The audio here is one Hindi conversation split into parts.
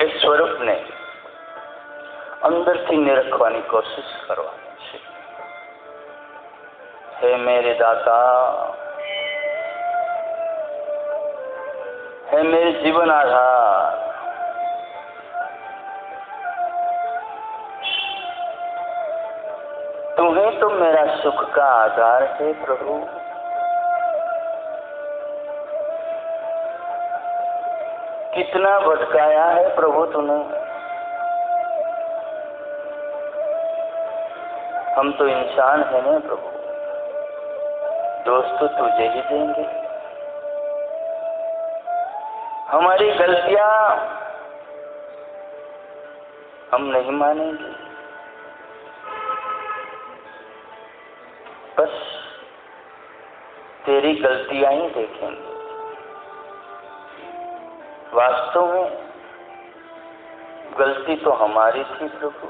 એ સ્વરૂપને અંદરથી નિરખવાની કોશિશ કરવાની છે. હે મેરે દાતા, है मेरे जीवन आधार, तुम्हें तो मेरा सुख का आधार है प्रभु. कितना भटकाया है प्रभु तूने. हम तो इंसान है ना प्रभु, दोस्त तो तुझे ही देंगे. हमारी गलतियां हम नहीं मानेंगे, बस तेरी गलतियां ही देखेंगे. वास्तव में गलती तो हमारी थी प्रभु.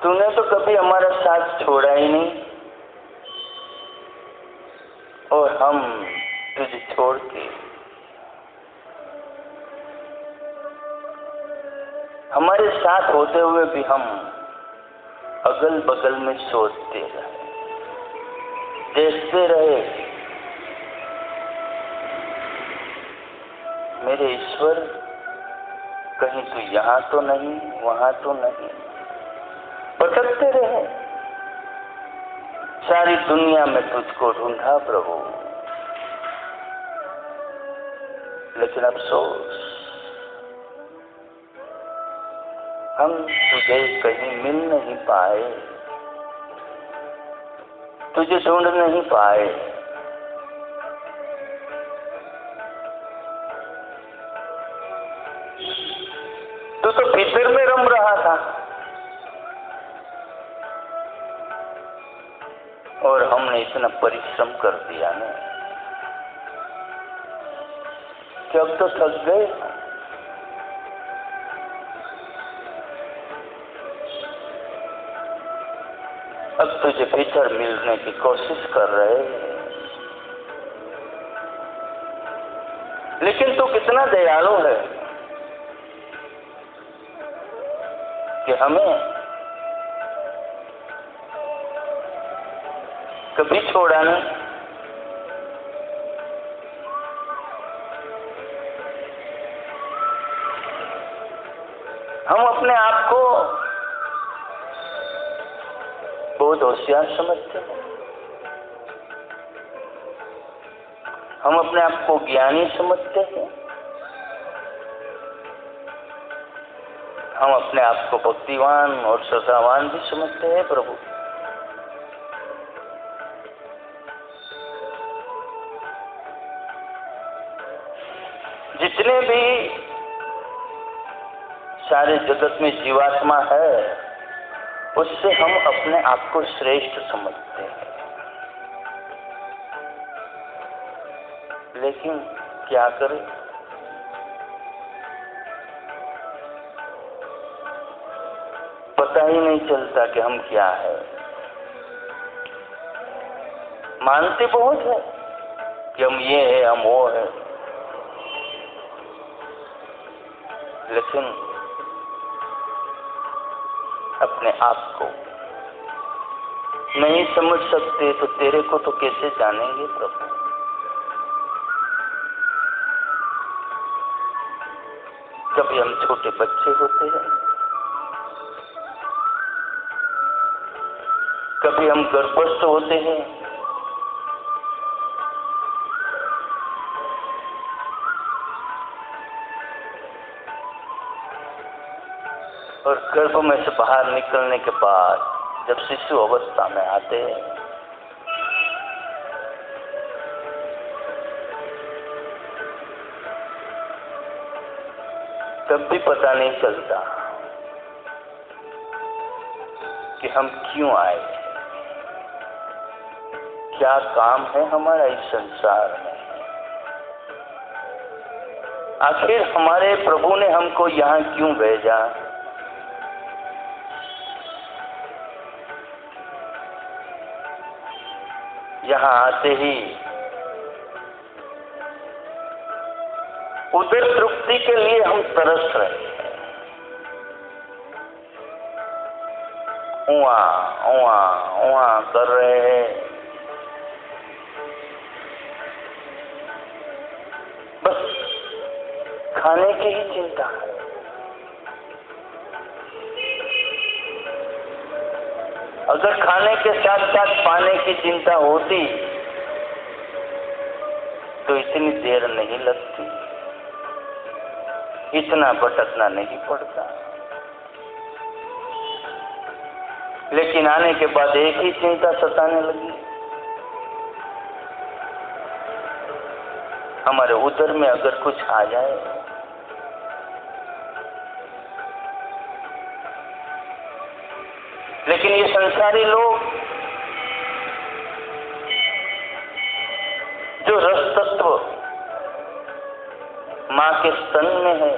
तूने तो कभी हमारा साथ छोड़ा ही नहीं, और हम तुझे छोड़ के हमारे साथ होते हुए भी हम अगल बगल में सोचते रहे, देखते रहे. मेरे ईश्वर, कहीं तू यहाँ तो नहीं, वहां तो नहीं. भटकते रहे, सारी दुनिया में तुझको ढूंढा प्रभु. लेकिन अफसोस, हम तुझे कहीं मिल नहीं पाए, तुझे ढूंढ नहीं पाए. तू तो भीतर में रम रहा था, और हमने इतना परिश्रम कर दिया ना कि अब तो थक गए. अब तुझे भीतर मिलने की कोशिश कर रहे हैं. लेकिन तू कितना दयालु है कि हमें कभी छोड़ा नहीं. हम अपने आप को बहुत होशियार समझते हैं, हम अपने आप को ज्ञानी समझते हैं, हम अपने आप को भक्तिवान और श्रद्धावान भी समझते हैं प्रभु. जितने भी सारे जगत में जीवात्मा है, उससे हम अपने आप को श्रेष्ठ समझते हैं. लेकिन क्या करें, पता ही नहीं चलता कि हम क्या है. मानते बहुत है कि हम ये है, हम वो है, लेकिन अपने आप को नहीं समझ सकते तो तेरे को तो कैसे जानेंगे प्रभु. कभी हम छोटे बच्चे होते हैं, कभी हम गर्भस्थ होते हैं, और गर्भ में से बाहर निकलने के बाद जब शिशु अवस्था में आते हैं, तब भी पता नहीं चलता कि हम क्यों आए, क्या काम है हमारा इस संसार में. आखिर हमारे प्रभु ने हमको यहाँ क्यों भेजा. यहाँ आते ही उधर तृप्ति के लिए हम तरस रहे हैं, उआ उआ उआ कर रहे हैं। बस खाने की ही चिंता है। अगर खाने के साथ साथ पाने की चिंता होती तो इतनी देर नहीं लगती, इतना भटकना नहीं पड़ता। लेकिन आने के बाद एक ही चिंता सताने लगी, हमारे उदर में अगर कुछ आ जाए। लेकिन ये संसारी लोग जो रस तत्व मां के स्तन में है,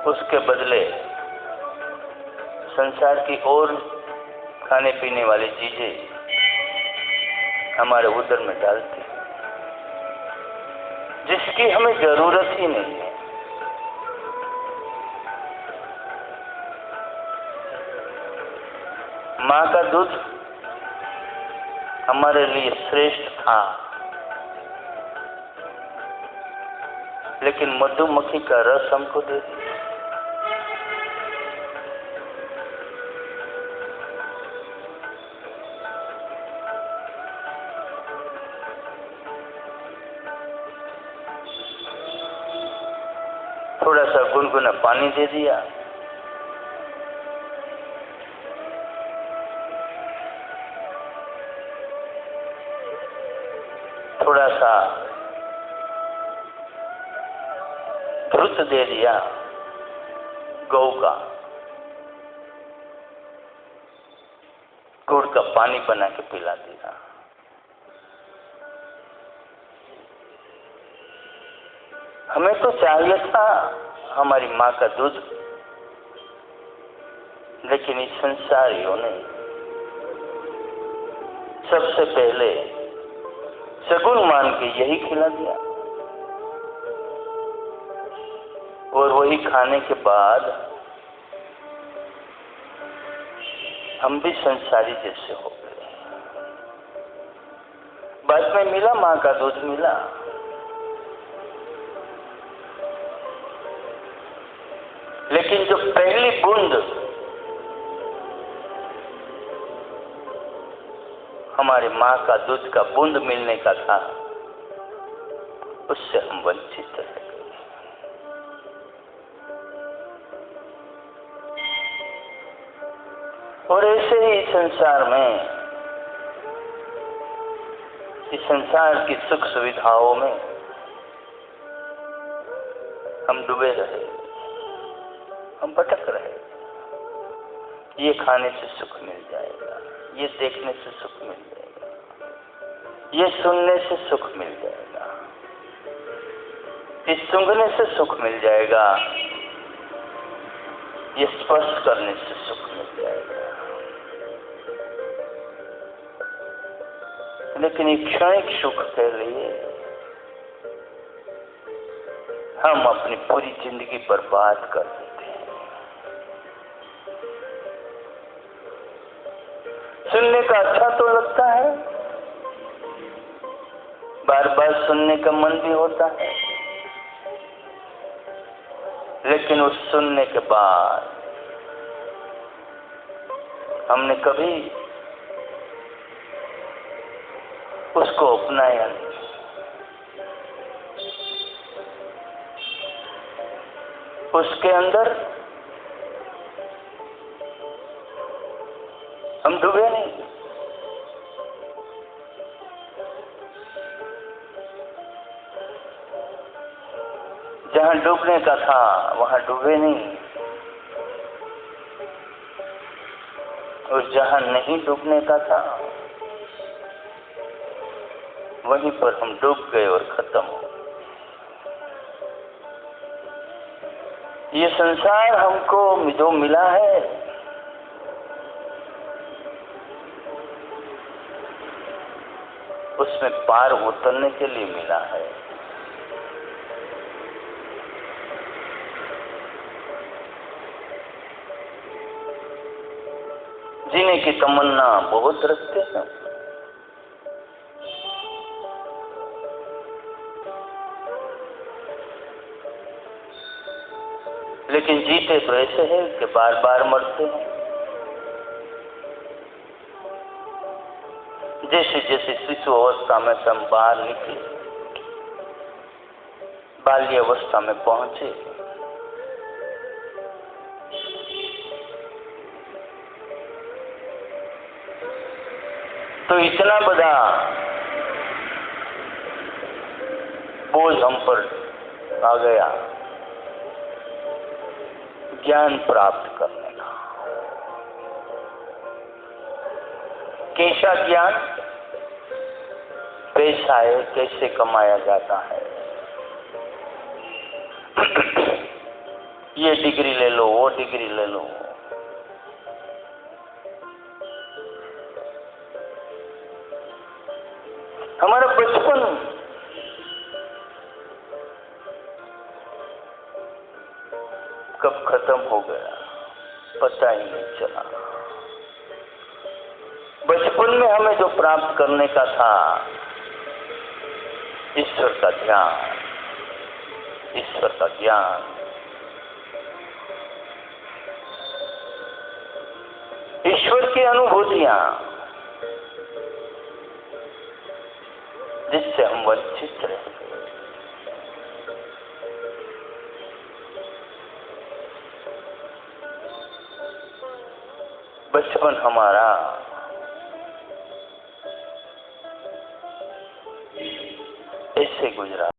उसके बदले संसार की और खाने पीने वाली चीजें हमारे उदर में डालती, जिसकी हमें जरूरत ही नहीं है। मां का दूध हमारे लिए श्रेष्ठ था, लेकिन मधुमक्खी का रस हमको दे दिया। थोड़ा सा गुनगुना पानी दे दिया, थोड़ा सा घृत दे दिया गौ का, गुड़ का पानी बना के पिला दिया। हमें तो चाहिए था हमारी माँ का दूध, लेकिन इस संसारियों ने सबसे पहले सगुन मान के यही खिला दिया, और वही खाने के बाद हम भी संसारी जैसे हो गए। बाद में मिला, माँ का दूध मिला, लेकिन जो पहली बूंद हमारी माँ का दूध का बूंद मिलने का था, उससे हम वंचित रह गए। और ऐसे ही संसार में, इस संसार की सुख सुविधाओं में हम डूबे रहे, हम भटक रहे। ये खाने से सुख मिल जाएगा, ये देखने से सुख मिल जाएगा, ये सुनने से सुख मिल जाएगा, इस सूंघने से सुख मिल जाएगा, ये स्पर्श करने से सुख मिल जाएगा। लेकिन एक क्षणिक सुख के लिए हम अपनी पूरी जिंदगी बर्बाद कर देते हैं। सुनने का अच्छा तो लगता है, बार बार सुनने का मन भी होता है, लेकिन उस सुनने के बाद हमने कभी उसको अपनाया नहीं। उसके अंदर हम डूबे नहीं। जहां डूबने का था वहां डूबे नहीं, और जहां नहीं डूबने का था वहीं पर हम डूब गए और खत्म हो। ये संसार हमको जो मिला है, उसमें पार उतरने के लिए मिला है, जीने की तमन्ना बहुत रखते हैं, लेकिन जीते तो ऐसे हैं कि बार बार मरते हैं। जैसे जैसे शिशु अवस्था में से हम बाहर निकले, बाल्य अवस्था में पहुंचे, तो इतना बड़ा बोझ हम पर आ गया ज्ञान प्राप्त करने का। कैसा ज्ञान? पैसा है, कैसे कमाया जाता है, ये डिग्री ले लो, वो डिग्री ले लो। हमारा बचपन कब खत्म हो गया पता ही नहीं चला। बचपन में हमें जो प्राप्त करने का था, ईश्वर का ध्यान, ईश्वर का ज्ञान, ईश्वर की अनुभूतियां, जिससे हम वंचित रहे। बचपन हमारा ऐसे गुजरा